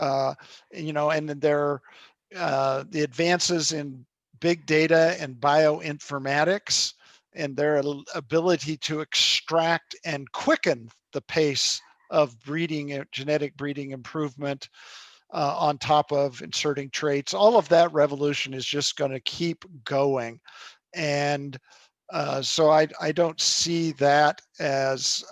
And they're the advances in big data and bioinformatics and their ability to extract and quicken the pace of breeding, genetic breeding improvement on top of inserting traits. All of that revolution is just going to keep going. And so I don't see that as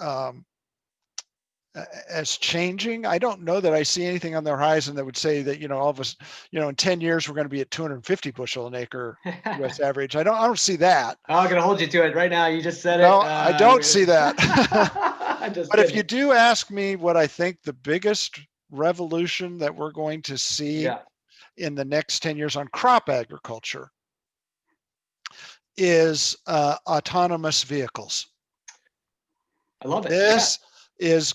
changing. I don't know that I see anything on the horizon that would say that, all of us, in 10 years, we're going to be at 250 bushel an acre US average. I don't see that. I'm going to hold you to it right now. You just said no, it. I don't see that. But if you do ask me what I think the biggest revolution that we're going to see in the next 10 years on crop agriculture is autonomous vehicles. I love it. This is,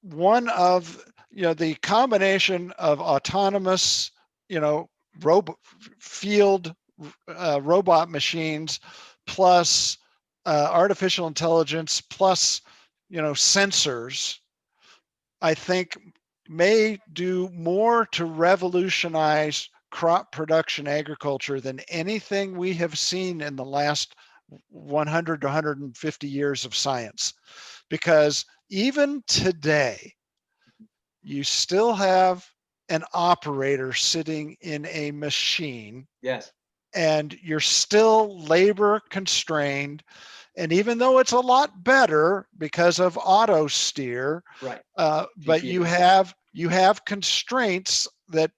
one of, the combination of autonomous, field robot machines plus artificial intelligence plus, sensors, I think may do more to revolutionize crop production agriculture than anything we have seen in the last 100 to 150 years of science. Because even today, you still have an operator sitting in a machine. Yes. And you're still labor constrained. And even though it's a lot better because of auto steer, right. But you have constraints that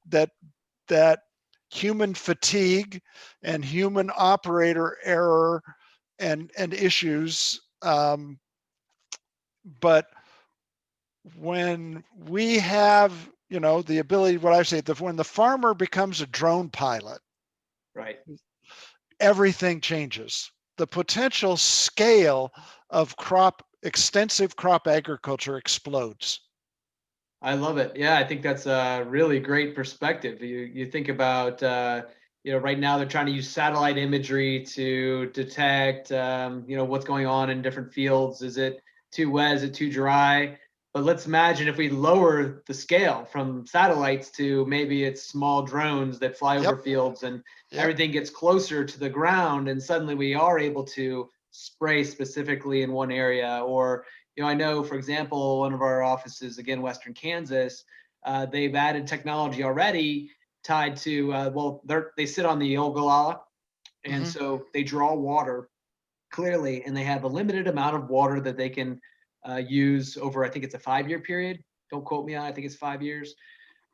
human fatigue and human operator error and issues. But when we have, the ability, what I say, when the farmer becomes a drone pilot, right, everything changes. The potential scale of extensive crop agriculture explodes. I love it. Yeah, I think that's a really great perspective. You think about, right now they're trying to use satellite imagery to detect, what's going on in different fields. Is it too wet? Is it too dry? But let's imagine if we lower the scale from satellites to maybe it's small drones that fly over fields, and everything gets closer to the ground, and suddenly we are able to spray specifically in one area. Or, I know, for example, one of our offices, again, Western Kansas, they've added technology already tied to, they sit on the Ogallala, and so they draw water clearly, and they have a limited amount of water that they can use over, I think it's a 5-year period. Don't quote me on it, I think it's 5 years.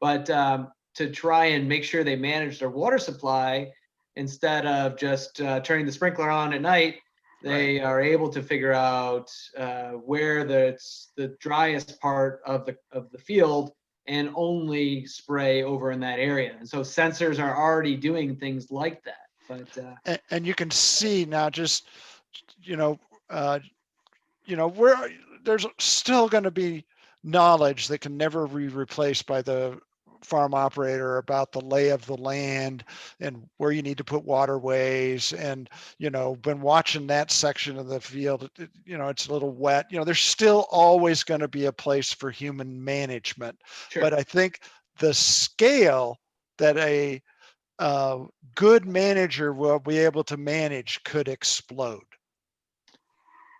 But to try and make sure they manage their water supply, instead of just turning the sprinkler on at night, they are able to figure out where the driest part of the field and only spray over in that area. And so sensors are already doing things like that. But and you can see now, just where there's still going to be knowledge that can never be replaced by the farm operator about the lay of the land and where you need to put waterways. And been watching that section of the field, it's a little wet. There's still always going to be a place for human management. But I think the scale that a good manager will be able to manage could explode.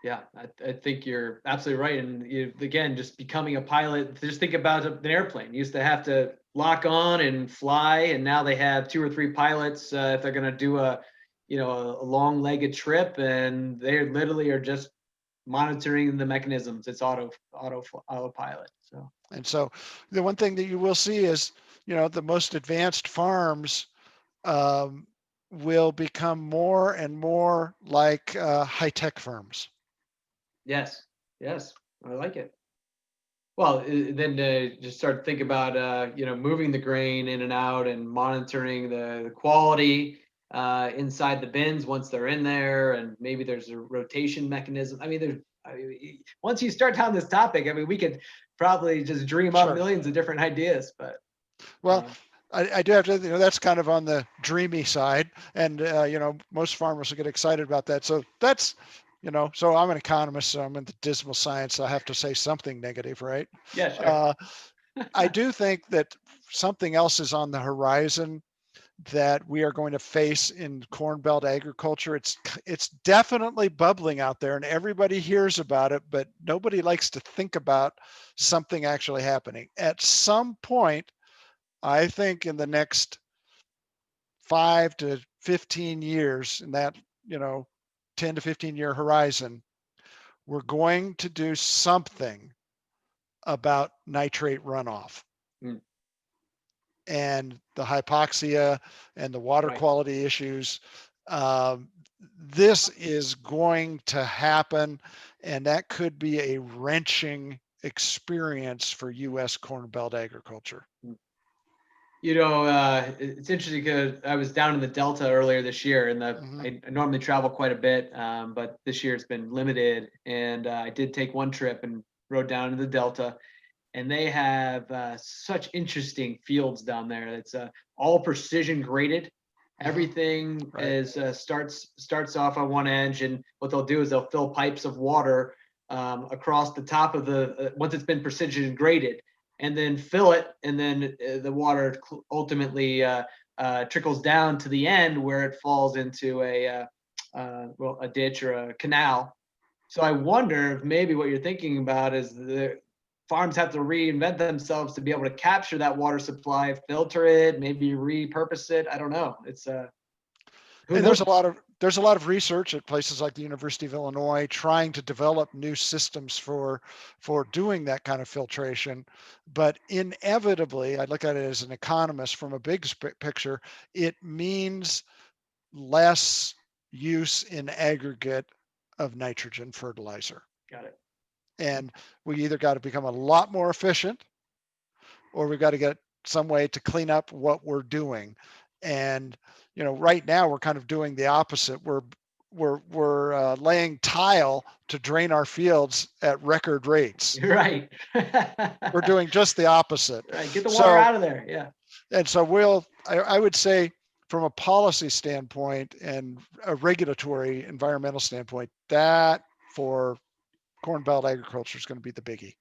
Yeah, I think you're absolutely right. And again, just becoming a pilot, just think about an airplane. You used to have to lock on and fly, and now they have 2 or 3 pilots if they're going to do a long-legged trip, and they literally are just monitoring the mechanisms. It's autopilot. So the one thing that you will see is, the most advanced farms will become more and more like high-tech farms. Yes, I like it. Well, then just start to think about moving the grain in and out and monitoring the quality inside the bins once they're in there, and maybe there's a rotation mechanism. Once you start down this topic, we could probably just dream up millions of different ideas. But I do have to, that's kind of on the dreamy side, and most farmers will get excited about that. So that's, so I'm an economist, so I'm in the dismal science. So I have to say something negative, right? Yeah, sure. I do think that something else is on the horizon that we are going to face in Corn Belt agriculture. It's definitely bubbling out there, and everybody hears about it, but nobody likes to think about something actually happening. At some point, I think in the next 5 to 15 years, in that 10 to 15 year horizon, we're going to do something about nitrate runoff. And the hypoxia and the water quality issues. This is going to happen, and that could be a wrenching experience for U.S. Corn Belt agriculture. It's interesting because I was down in the Delta earlier this year, and I normally travel quite a bit, but this year it's been limited. And I did take one trip and rode down to the Delta, and they have such interesting fields down there. It's all precision graded. Everything is starts off on one edge, and what they'll do is they'll fill pipes of water across the top of the once it's been precision graded, and then fill it, and then the water ultimately trickles down to the end where it falls into a ditch or a canal. So I wonder if maybe what you're thinking about is the farms have to reinvent themselves to be able to capture that water supply, filter it, maybe repurpose it. I don't know. It's there's a lot of research at places like the University of Illinois trying to develop new systems for doing that kind of filtration. But inevitably, I look at it as an economist from a big picture, it means less use in aggregate of nitrogen fertilizer. Got it. And we either got to become a lot more efficient, or we've got to get some way to clean up what we're doing. And right now we're kind of doing the opposite. We're laying tile to drain our fields at record rates. Right. We're doing just the opposite. Right. Get the water out of there. Yeah. And so I would say, from a policy standpoint and a regulatory environmental standpoint, that for Corn Belt agriculture is going to be the biggie.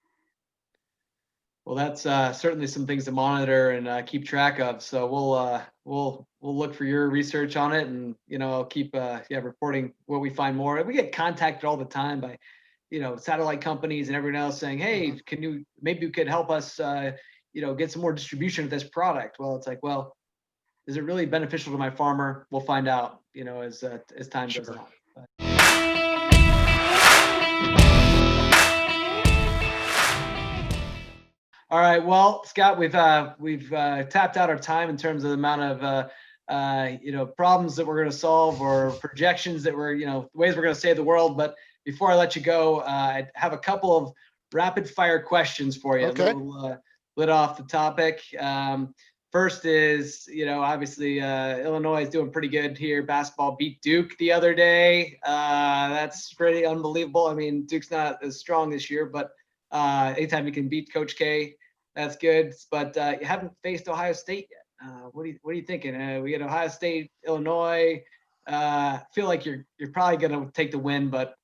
Well, that's certainly some things to monitor and keep track of. So we'll look for your research on it, and I'll keep reporting where we find more. We get contacted all the time by satellite companies and everyone else saying, hey, maybe you could help us get some more distribution of this product. Well, it's like, well, is it really beneficial to my farmer? We'll find out as time goes on. All right, well, Scott, we've tapped out our time in terms of the amount of problems that we're going to solve or projections that we're ways we're going to save the world. But before I let you go, I have a couple of rapid fire questions for you. Okay. Lit off the topic. First is, obviously Illinois is doing pretty good here. Basketball beat Duke the other day. That's pretty unbelievable. I mean, Duke's not as strong this year, but anytime you can beat Coach K, that's good. But you haven't faced Ohio State yet. What are you thinking? We get Ohio State, Illinois. Feel like you're probably going to take the win, but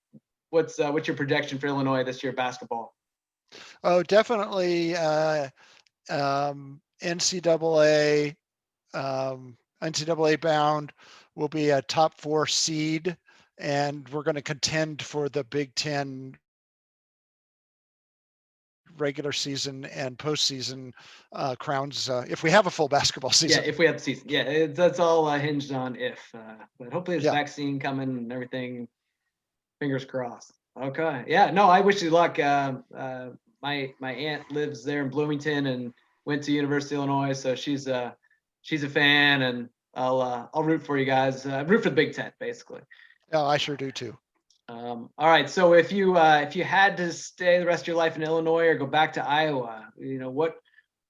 what's your projection for Illinois this year basketball? Oh, definitely NCAA bound. Will be a top 4 seed, and we're going to contend for the Big Ten regular season and postseason crowns if we have a full basketball season. Yeah, if we have the season. Yeah, that's all hinged on if. But hopefully there's a vaccine coming and everything. Fingers crossed. Okay. Yeah. No, I wish you luck. My aunt lives there in Bloomington and went to University of Illinois, so she's a fan, and I'll root for you guys. Root for the Big Ten, basically. Oh, I sure do too. All right. So if you had to stay the rest of your life in Illinois or go back to Iowa, what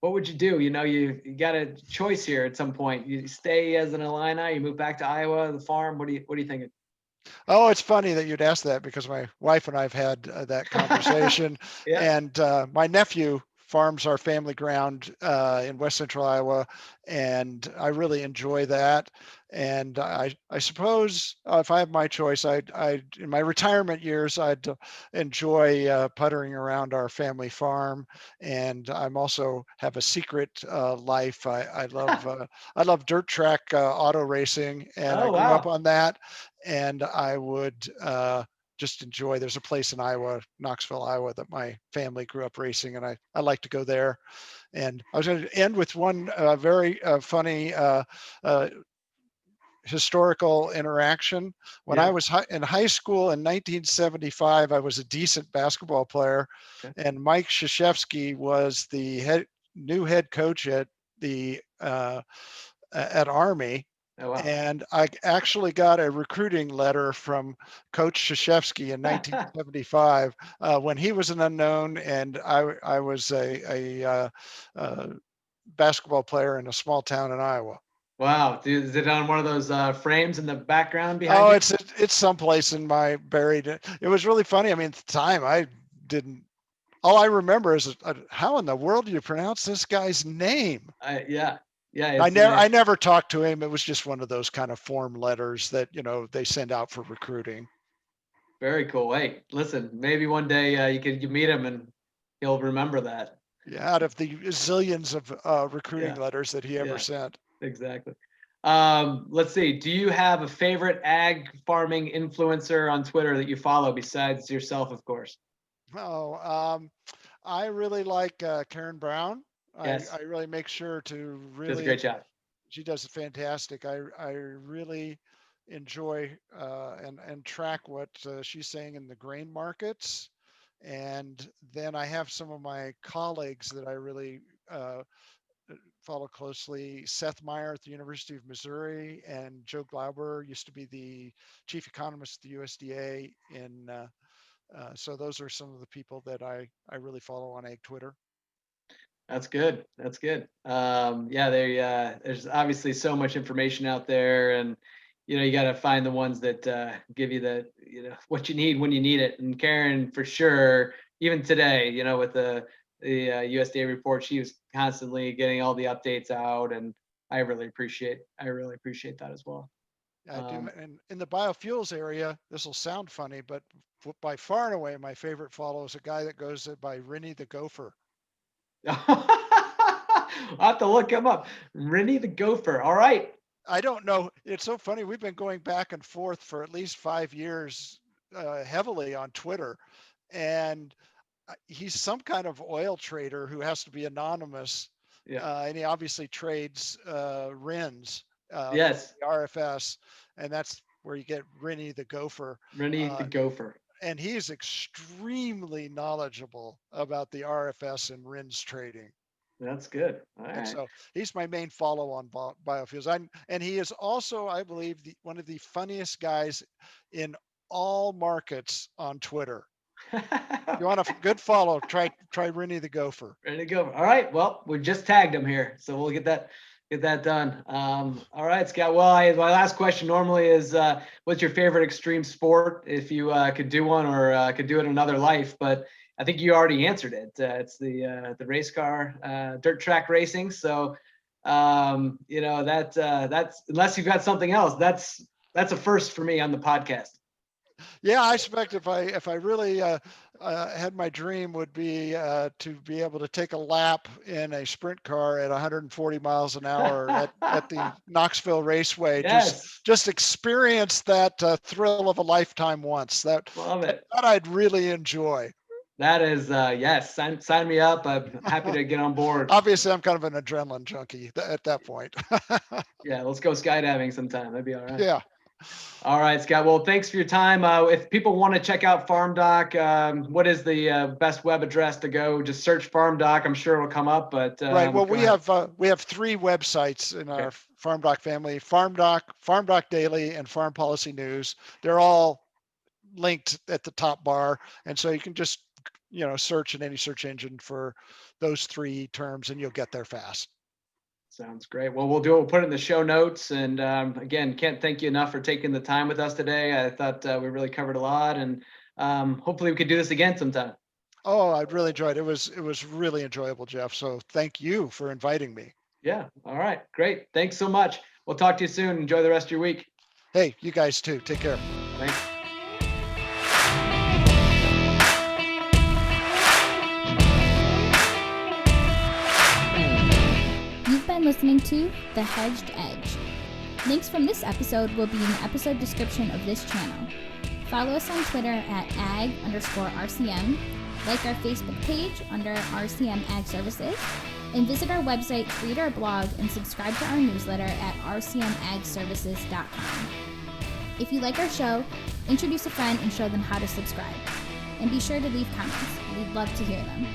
would you do? You got a choice here at some point. You stay as an Illini, you move back to Iowa, the farm. What are you thinking? Oh, it's funny that you'd ask that because my wife and I've had that conversation. And my nephew farms our family ground in West Central Iowa, and I really enjoy that. And I suppose if I have my choice, I'd in my retirement years, I'd enjoy puttering around our family farm. And I'm also have a secret life. I love dirt track auto racing, and I grew up on that. And I would just enjoy. There's a place in Iowa, Knoxville, Iowa, that my family grew up racing, and I like to go there. And I was going to end with one very funny historical interaction. When I was in high school in 1975, I was a decent basketball player, and Mike Krzyzewski was the new head coach at the at Army. Oh, wow. And I actually got a recruiting letter from Coach Krzyzewski in 1975 when he was an unknown, and I was a basketball player in a small town in Iowa. Wow. Is it on one of those frames in the background behind you? Oh, it's someplace in my buried. It was really funny. I mean, at the time I didn't. All I remember is how in the world do you pronounce this guy's name? Yeah. I never talked to him. It was just one of those kind of form letters that they send out for recruiting. Very cool. Hey, listen, maybe one day you meet him and he'll remember that. Yeah, out of the zillions of recruiting letters that he ever sent. Exactly. Let's see. Do you have a favorite ag farming influencer on Twitter that you follow besides yourself, of course? Oh, I really like Karen Brown. Yes. I really make sure to really does a great job. She does fantastic. I really enjoy and track what she's saying in the grain markets. And then I have some of my colleagues that I really follow closely. Seth Meyer at the University of Missouri, and Joe Glauber used to be the chief economist at the USDA. So those are some of the people that I really follow on ag Twitter. That's good. That's good. There's obviously so much information out there, and you got to find the ones that give you the what you need when you need it. And Karen, for sure, even today, with the USDA report, she was constantly getting all the updates out, and I really appreciate that as well. I do. And in the biofuels area, this will sound funny, but by far and away, my favorite follow is a guy that goes by Rennie the Gopher. I'll have to look him up. Rennie the Gopher. All right. I don't know. It's so funny. We've been going back and forth for at least 5 years, heavily on Twitter, and he's some kind of oil trader who has to be anonymous. Yeah. And he obviously trades RINs, Yes. the RFS, and that's where you get Rennie the Gopher. Rennie the Gopher. And he's extremely knowledgeable about the RFS and RINs trading. That's good. All And right. so he's my main follow on biofuels. And he is also, I believe, one of the funniest guys in all markets on Twitter. If you want a good follow, try Rennie the Gopher. Ready to go. All right. Well, we just tagged him here, so we'll get that done. All right, Scott. Well, my last question normally is, what's your favorite extreme sport, if you could do one or could do it in another life? But I think you already answered it. It's the race car, dirt track racing. So, that's unless you've got something else, that's a first for me on the podcast. Yeah, I expect if I really had my dream would be to be able to take a lap in a sprint car at 140 miles an hour at the Knoxville Raceway. Yes. Just experience that thrill of a lifetime once. Love it. That I'd really enjoy. That is, yes, sign me up. I'm happy to get on board. Obviously, I'm kind of an adrenaline junkie at that point. Yeah, let's go skydiving sometime. That'd be all right. Yeah. All right, Scott. Well, thanks for your time. If people want to check out FarmDoc, what is the best web address to go? Just search FarmDoc. I'm sure it'll come up. But right. Well, we have 3 websites in our FarmDoc family: FarmDoc, FarmDoc Daily, and Farm Policy News. They're all linked at the top bar, and so you can just search in any search engine for those 3 terms, and you'll get there fast. Sounds great. Well, we'll put it in the show notes. And again, can't thank you enough for taking the time with us today. I thought we really covered a lot, and hopefully we could do this again sometime. Oh, I really enjoyed it. It was really enjoyable, Jeff. So thank you for inviting me. Yeah. All right. Great. Thanks so much. We'll talk to you soon. Enjoy the rest of your week. Hey, you guys too. Take care. Thanks. Listening to The Hedged Edge. Links from this episode will be in the episode description of this channel. Follow us on Twitter at ag_RCM, like our Facebook page under RCM Ag Services, and visit our website, read our blog, and subscribe to our newsletter at rcmagservices.com. If you like our show, introduce a friend and show them how to subscribe. And be sure to leave comments. We'd love to hear them.